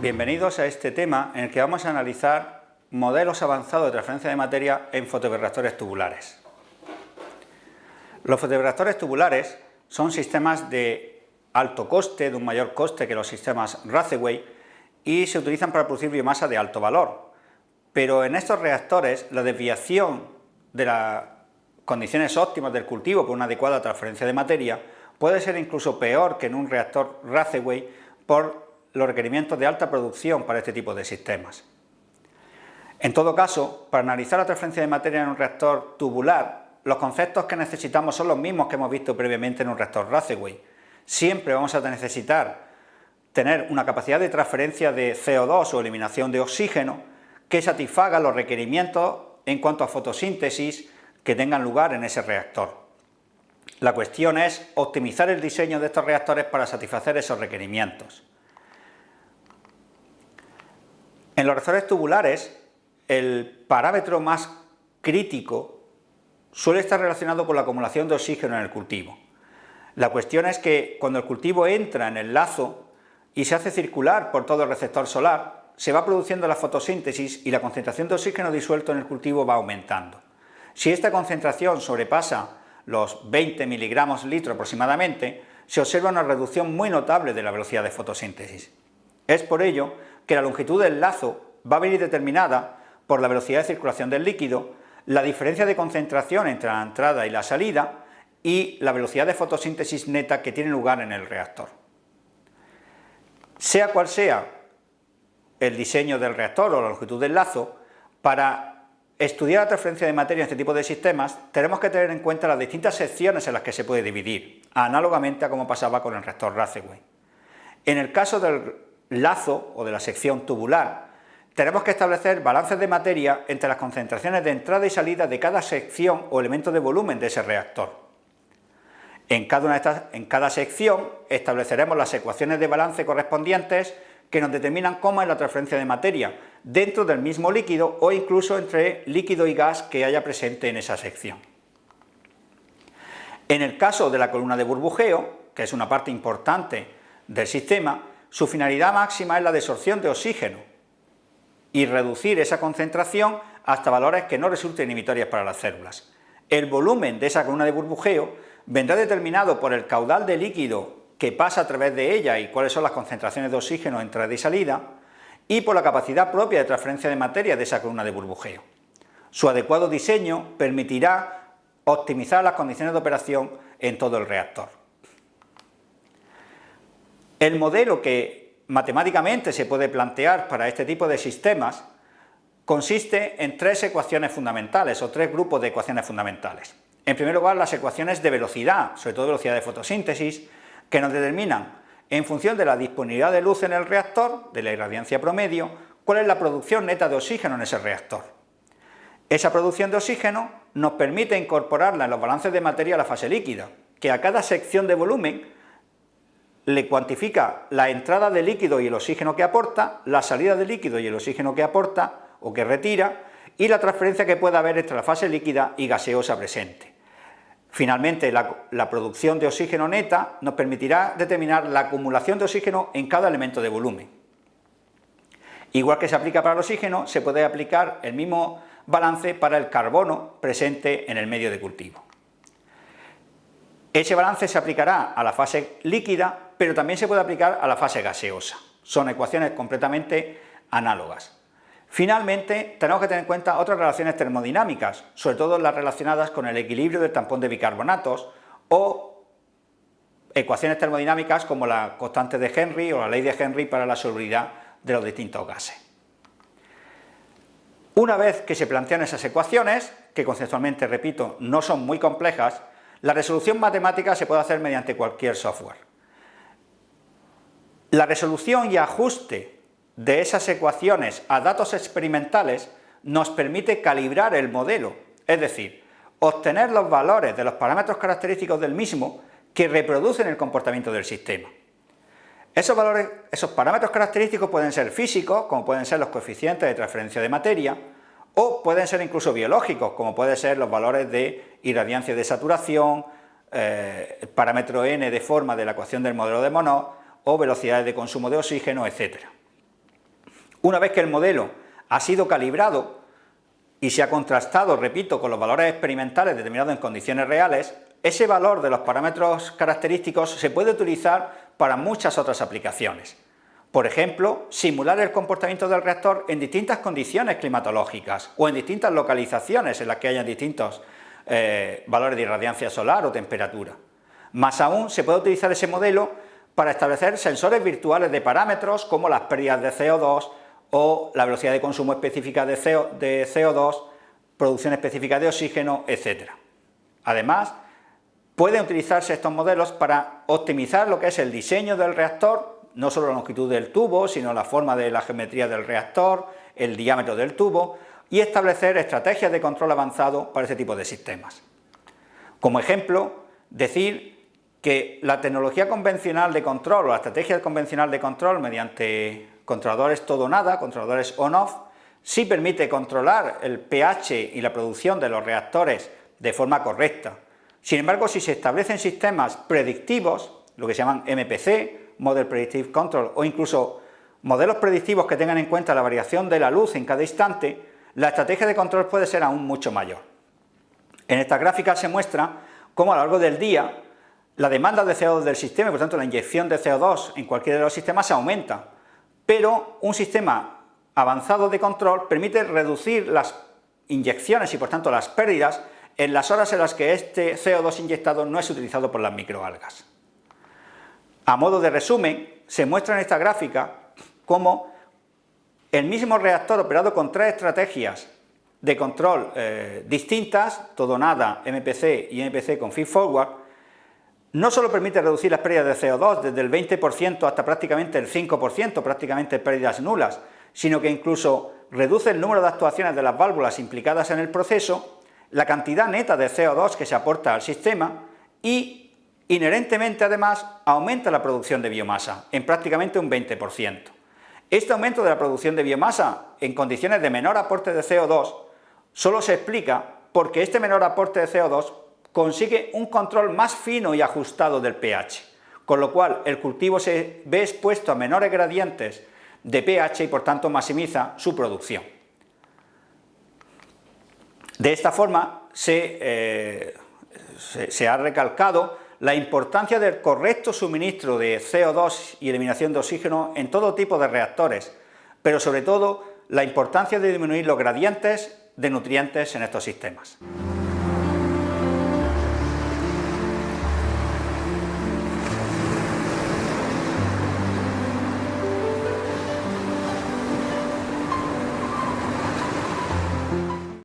Bienvenidos a este tema en el que vamos a analizar modelos avanzados de transferencia de materia en fotobioreactores tubulares. Los fotobioreactores tubulares son sistemas de alto coste, de un mayor coste que los sistemas Ratheway, y se utilizan para producir biomasa de alto valor. Pero en estos reactores la desviación de las condiciones óptimas del cultivo por una adecuada transferencia de materia puede ser incluso peor que en un reactor Ratheway por los requerimientos de alta producción para este tipo de sistemas. En todo caso, para analizar la transferencia de materia en un reactor tubular, los conceptos que necesitamos son los mismos que hemos visto previamente en un reactor Ratheway. Siempre vamos a necesitar tener una capacidad de transferencia de CO2 o eliminación de oxígeno que satisfaga los requerimientos en cuanto a fotosíntesis que tengan lugar en ese reactor. La cuestión es optimizar el diseño de estos reactores para satisfacer esos requerimientos. En los reactores tubulares, el parámetro más crítico suele estar relacionado con la acumulación de oxígeno en el cultivo. La cuestión es que cuando el cultivo entra en el lazo y se hace circular por todo el receptor solar, se va produciendo la fotosíntesis y la concentración de oxígeno disuelto en el cultivo va aumentando. Si esta concentración sobrepasa los 20 miligramos litro aproximadamente, se observa una reducción muy notable de la velocidad de fotosíntesis. Es por ello que la longitud del lazo va a venir determinada por la velocidad de circulación del líquido, la diferencia de concentración entre la entrada y la salida y la velocidad de fotosíntesis neta que tiene lugar en el reactor. Sea cual sea el diseño del reactor o la longitud del lazo, para estudiar la transferencia de materia en este tipo de sistemas tenemos que tener en cuenta las distintas secciones en las que se puede dividir, análogamente a como pasaba con el reactor Ratheway. En el caso del lazo o de la sección tubular, tenemos que establecer balances de materia entre las concentraciones de entrada y salida de cada sección o elemento de volumen de ese reactor. En cada sección estableceremos las ecuaciones de balance correspondientes que nos determinan cómo es la transferencia de materia dentro del mismo líquido o incluso entre líquido y gas que haya presente en esa sección. En el caso de la columna de burbujeo, que es una parte importante del sistema, su finalidad máxima es la desorción de oxígeno y reducir esa concentración hasta valores que no resulten inhibitorios para las células. El volumen de esa columna de burbujeo vendrá determinado por el caudal de líquido que pasa a través de ella y cuáles son las concentraciones de oxígeno de entrada y salida, y por la capacidad propia de transferencia de materia de esa columna de burbujeo. Su adecuado diseño permitirá optimizar las condiciones de operación en todo el reactor. El modelo que matemáticamente se puede plantear para este tipo de sistemas consiste en tres ecuaciones fundamentales o tres grupos de ecuaciones fundamentales. En primer lugar, las ecuaciones de velocidad, sobre todo velocidad de fotosíntesis, que nos determinan, en función de la disponibilidad de luz en el reactor, de la irradiancia promedio, cuál es la producción neta de oxígeno en ese reactor. Esa producción de oxígeno nos permite incorporarla en los balances de materia a la fase líquida, que a cada sección de volumen le cuantifica la entrada de líquido y el oxígeno que aporta, la salida de líquido y el oxígeno que aporta o que retira, y la transferencia que pueda haber entre la fase líquida y gaseosa presente. Finalmente, la producción de oxígeno neta nos permitirá determinar la acumulación de oxígeno en cada elemento de volumen. Igual que se aplica para el oxígeno, se puede aplicar el mismo balance para el carbono presente en el medio de cultivo. Ese balance se aplicará a la fase líquida, pero también se puede aplicar a la fase gaseosa. Son ecuaciones completamente análogas. Finalmente, tenemos que tener en cuenta otras relaciones termodinámicas, sobre todo las relacionadas con el equilibrio del tampón de bicarbonatos o ecuaciones termodinámicas como la constante de Henry o la ley de Henry para la solubilidad de los distintos gases. Una vez que se plantean esas ecuaciones, que conceptualmente, repito, no son muy complejas, la resolución matemática se puede hacer mediante cualquier software. La resolución y ajuste de esas ecuaciones a datos experimentales nos permite calibrar el modelo, es decir, obtener los valores de los parámetros característicos del mismo que reproducen el comportamiento del sistema. Esos parámetros característicos pueden ser físicos, como pueden ser los coeficientes de transferencia de materia, o pueden ser incluso biológicos, como pueden ser los valores de irradiancia de saturación, el parámetro n de forma de la ecuación del modelo de Monod, o velocidades de consumo de oxígeno, etc. Una vez que el modelo ha sido calibrado y se ha contrastado, repito, con los valores experimentales determinados en condiciones reales, ese valor de los parámetros característicos se puede utilizar para muchas otras aplicaciones. Por ejemplo, simular el comportamiento del reactor en distintas condiciones climatológicas o en distintas localizaciones en las que haya distintos valores de irradiancia solar o temperatura. Más aún, se puede utilizar ese modelo para establecer sensores virtuales de parámetros como las pérdidas de CO2 o la velocidad de consumo específica de CO2, producción específica de oxígeno, etc. Además, pueden utilizarse estos modelos para optimizar lo que es el diseño del reactor, no solo la longitud del tubo, sino la forma de la geometría del reactor, el diámetro del tubo, y establecer estrategias de control avanzado para ese tipo de sistemas. Como ejemplo, decir que la tecnología convencional de control o la estrategia convencional de control mediante controladores todo o nada, controladores on-off, sí permite controlar el pH y la producción de los reactores de forma correcta. Sin embargo, si se establecen sistemas predictivos, lo que se llaman MPC, Model Predictive Control, o incluso modelos predictivos que tengan en cuenta la variación de la luz en cada instante, la estrategia de control puede ser aún mucho mayor. En esta gráfica se muestra cómo a lo largo del día la demanda de CO2 del sistema y por tanto la inyección de CO2 en cualquiera de los sistemas aumenta, pero un sistema avanzado de control permite reducir las inyecciones y por tanto las pérdidas en las horas en las que este CO2 inyectado no es utilizado por las microalgas. A modo de resumen, se muestra en esta gráfica cómo el mismo reactor operado con tres estrategias de control distintas, todo o nada, MPC y MPC con feed forward, no solo permite reducir las pérdidas de CO2 desde el 20% hasta prácticamente el 5%, prácticamente pérdidas nulas, sino que incluso reduce el número de actuaciones de las válvulas implicadas en el proceso, la cantidad neta de CO2 que se aporta al sistema y, inherentemente además, aumenta la producción de biomasa en prácticamente un 20%. Este aumento de la producción de biomasa en condiciones de menor aporte de CO2 solo se explica porque este menor aporte de CO2 consigue un control más fino y ajustado del pH, con lo cual el cultivo se ve expuesto a menores gradientes de pH y por tanto maximiza su producción. De esta forma se ha recalcado la importancia del correcto suministro de CO2 y eliminación de oxígeno en todo tipo de reactores, pero sobre todo la importancia de disminuir los gradientes de nutrientes en estos sistemas.